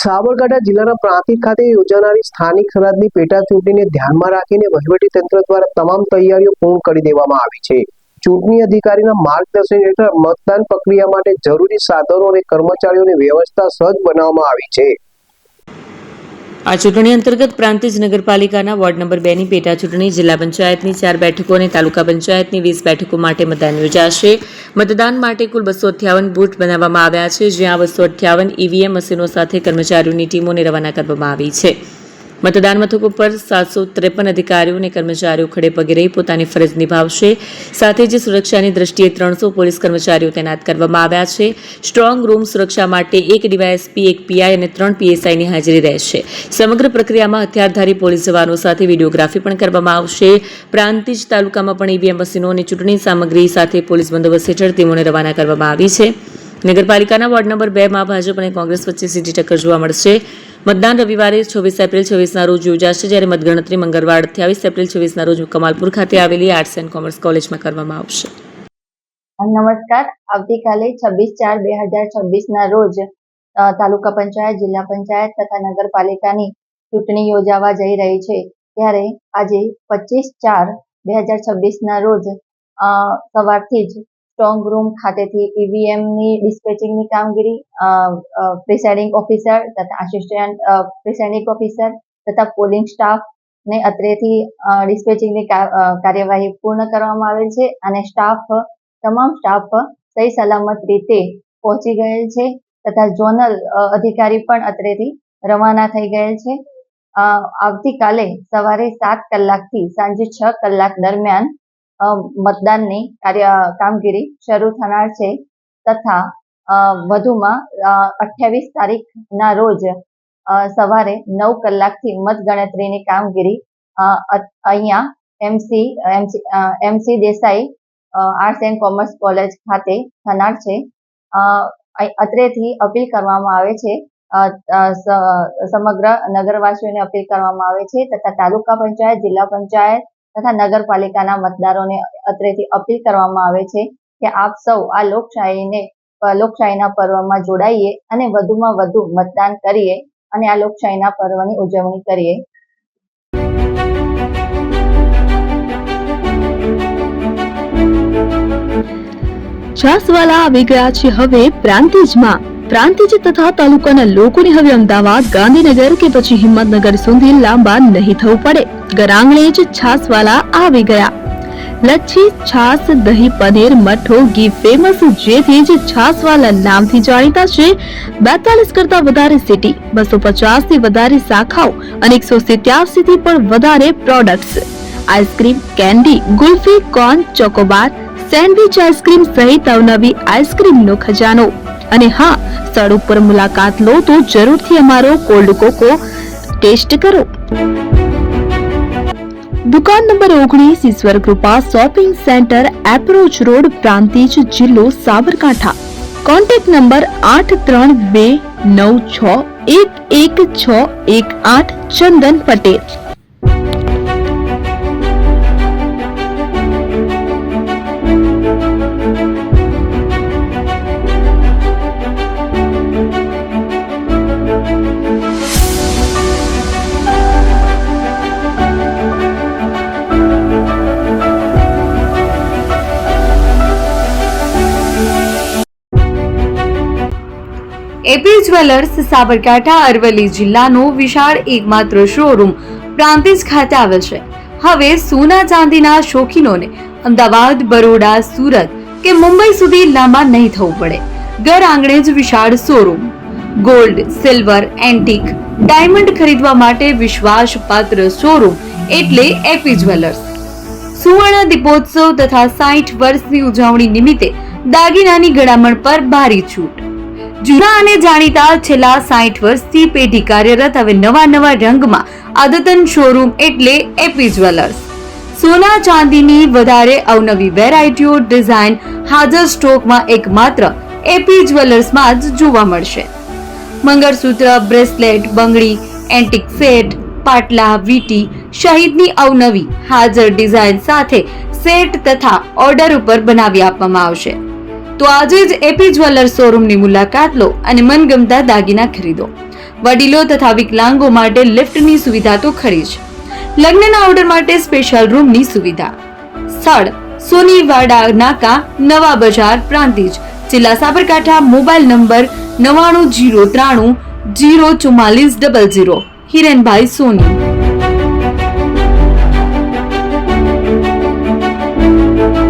સાબરકાંઠા જિલ્લાના પ્રાંતિજ ખાતે યોજાનારી સ્થાનિક સ્વરાજની પેટા ચૂંટણીને ધ્યાનમાં રાખીને વહીવટીતંત્ર દ્વારા તમામ તૈયારીઓ પૂર્ણ કરી દેવામાં આવી છે। ચૂંટણી અધિકારીના માર્ગદર્શન હેઠળ મતદાન પ્રક્રિયા માટે જરૂરી સાધનો અને કર્મચારીઓની વ્યવસ્થા સજ્જ બનાવવામાં આવી છે। આ ચૂંટણી અંતર્ગત પ્રાંતિજ નગરપાલિકાના વોર્ડ નંબર 2 ની પેટા ચૂંટણી, જિલ્લા પંચાયતની 4 બેઠકો અને તાલુકા પંચાયતની 20 બેઠકો માટે મતદાન યોજાશે। મતદાન માટે કુલ 258 બૂથ બનાવવામાં આવ્યા છે, જ્યાં 258 ઈવીએમ મશીનો સાથે કર્મચારીઓની ટીમોને રવાના કરવામાં આવી છે। મતદાન મથકો પર 753 અધિકારીઓ અને કર્મચારીઓ ખડે પગે રહી પોતાની ફરજ નિભાવશે। સાથે જ સુરક્ષાની દ્રષ્ટિએ 300 પોલીસ કર્મચારીઓ તૈનાત કરવામાં આવ્યા છે। સ્ટ્રોંગ રૂમ સુરક્ષા માટે 1 ડીવાયએસપી, 1 પીઆઈ અને 3 પીએસઆઈની હાજરી રહેશે। સમગ્ર પ્રક્રિયામાં હથિયારધારી પોલીસ જવાનો સાથે વિડીયોગ્રાફી પણ કરવામાં આવશે। પ્રાંતિજ તાલુકામાં પણ ઈવીએમ મશીનો અને ચૂંટણી સામગ્રી સાથે પોલીસ બંદોબસ્ત હેઠળ ટીમોને રવાના કરવામાં આવી છે। નગરપાલિકાના વોર્ડ નંબર 2 માં ભાજપ અને કોંગ્રેસ વચ્ચે સીધી ટક્કર જોવા મળશે। મતદાન રવિવારે 24 એપ્રિલ 2024ના રોજ યોજાશે, જ્યારે મતગણતરી મંગળવાર 28 એપ્રિલ 2024ના રોજ કમાલપુર ખાતે આવેલી આર્ટ્સ એન્ડ કોમર્સ કોલેજમાં કરવામાં આવશે। નમસ્કાર। આવતીકાલે 26/4/2026ના રોજ તાલુકા પંચાયત, જિલ્લા પંચાયત તથા નગરપાલિકાની ચૂંટણી યોજાવા જઈ રહી છે, ત્યારે આજે 25/4/2026ના રોજ સવારથી જ સ્ટ્રોંગ રૂમ ખાતેથી ઈવીએમની ડિસ્પેચિંગની કામગીરી પ્રિસાઇડિંગ ઓફિસર તથા આસિસ્ટન્ટ પ્રિસાઇડિંગ ઓફિસર તથા પોલિંગ સ્ટાફ ને અત્રેથી ડિસ્પેચિંગની કાર્યવાહી પૂર્ણ કરવામાં આવેલ છે અને તમામ સ્ટાફ સહી સલામત રીતે પહોંચી ગયેલ છે તથા ઝોનલ અધિકારી પણ અત્રેથી રવાના થઈ ગયેલ છે। આવતીકાલે સવારે 7 કલાકથી સાંજે 6 કલાક દરમિયાન મતદાનની કામગીરી શરૂ થનાર છે તથા વધુમાં 28 તારીખના રોજ સવારે 9 કલાકથી મતગણતરીની કામગીરી અહીંયા MC Desai arts and commerce college ખાતે થનાર છે। અત્રેથી અપીલ કરવામાં આવે છે, સમગ્ર નગરવાસીઓને અપીલ કરવામાં આવે છે તથા તાલુકા પંચાયત, જિલ્લા પંચાયત તથા નગરપાલિકાના મતદારોને અત્રેથી અપીલ કરવામાં આવે છે કે આપ સૌ આ લોકશાહીના પર્વમાં જોડાઈએ અને વધુમાં વધુ મતદાન કરીએ અને આ લોકશાહીના પર્વની ઉજવણી કરીએ। છાસવાલા આવી ગયા છે હવે પ્રાંતિજમાં। પ્રાંતિજ તથા તાલુકાના લોકોને હવે અમદાવાદ, ગાંધીનગર કે પછી હિંમતનગર સુધી લાંબા નહીં થવું પડે। ઘરઆંગણે જ છાસવાલા આવી ગયા। લચ્છી, છાસ, દહીં, પનીર, મઠો, ઘી ફેમસ, જેથી જ છાસવાલા નામથી જાણીતા છે। 42 કરતા વધારે સિટી, 250 થી વધારે શાખાઓ અને 187 થી પણ વધારે products. Ice cream, candy, kulfi, corn, Chocobar, sandwich ice cream સહિત અવનવી આઈસ્ક્રીમનો ખજાનો। અને હા, સ્થળ ઉપર મુલાકાત લો તો જરૂરથી અમારો કોલ્ડ કોકો ટેસ્ટ કરો। દુકાન નંબર 19, Ishwar Krupa shopping centre, approach road, Prantij, જિલ્લો Sabarkantha. Contact number 8326111618 Chandan Patel. AP jewellers Sabarkantha Aravalli જિલ્લાનો વિશાળ એકમાત્ર શોરૂમ પ્રાંતિજ ખાતે આવેલ છે। હવે સોના ચાંદીના શોખીનોને અમદાવાદ, બરોડા, સુરત કે મુંબઈ સુધી લાંબા નહીં થવું પડે। ઘર આંગણે જ વિશાળ showroom. Gold, silver, antique, diamond ખરીદવા માટે વિશ્વાસપાત્ર શોરૂમ એટલે એપી જ્વેલર્સ। સુવર્ણ દીપોત્સવ તથા 60 વર્ષની ઉજવણી નિમિત્તે દાગીનાની ગળામણ પર ભારી છૂટ। જૂના અને જાણીતા છેલ્લા 60 વર્ષથી પેઢી કાર્યરત હવે નવા રંગમાં અદ્યતન શોરૂમ એટલે એપી જ્વેલર્સ। સોના ચાંદીની વધારે અવનવી વેરાયટીઓ, ડિઝાઇન હાજર સ્ટોકમાં એકમાત્ર એપી જ્વેલર્સમાં જ જોવા મળશે। મંગળસૂત્ર, બ્રેસલેટ, બંગડી, એન્ટિક સેટ, પાટલા, વીટી સહિતની અવનવી હાજર ડિઝાઇન સાથે સેટ તથા ઓર્ડર ઉપર બનાવી આપવામાં આવશે। તો આજે જ એપી જ્વેલર્સ શોરૂમની મુલાકાત લો અને મનગમતા દાગીના ખરીદો। વડીલો તથા વિકલાંગો માટે લિફ્ટની સુવિધા તો ખરી જ. લગ્નના ઓર્ડર માટે સ્પેશિયલ રૂમની સુવિધા. સ્થળ સોનીવાડા નાકા, નવા બજાર, પ્રાંતિજ, જિલ્લા સાબરકાંઠા. Mobile number 9903304400. હિરેનભાઈ સોની.